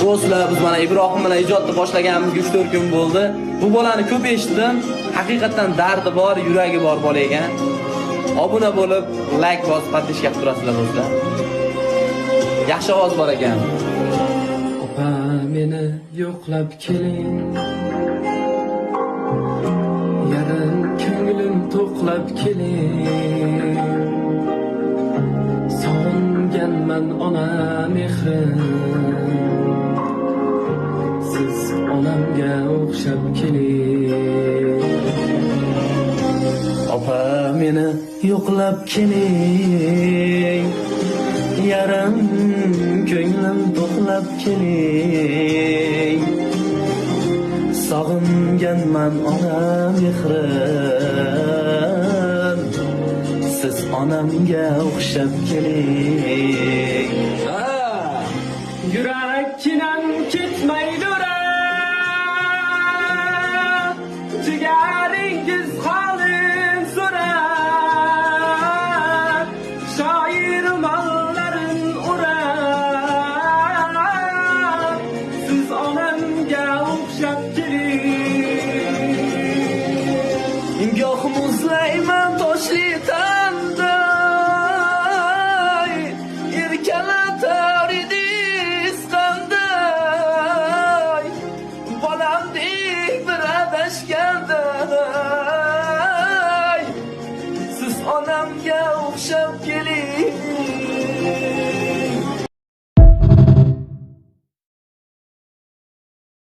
Do'stlar, biz mana Ibrohim bilan ijodni boshlaganimizga 3-4 kun bo'ldi. Bu bolani ko'p eshitdim. Haqiqatan dardi bor, yuragi bor bola ekan. Obuna bo'lib, like bosib, podpishka qilib turasizlar do'stlar. Yaxshi ovoz bor ekan. Opa meni yo'qlab keling, yarim ko'nglim to'qlab keling. Sog'inganman ona mehrim, siz onamga o'xshab keling. Opa meni yo'qlab keling, yarim ko'nglim to'qlab keling. Sog'inganman ona mehrim, siz onamga o'xshab keling. Yurakdan ketmaydi-ra, jigaringiz qalin so'ra. Shoirim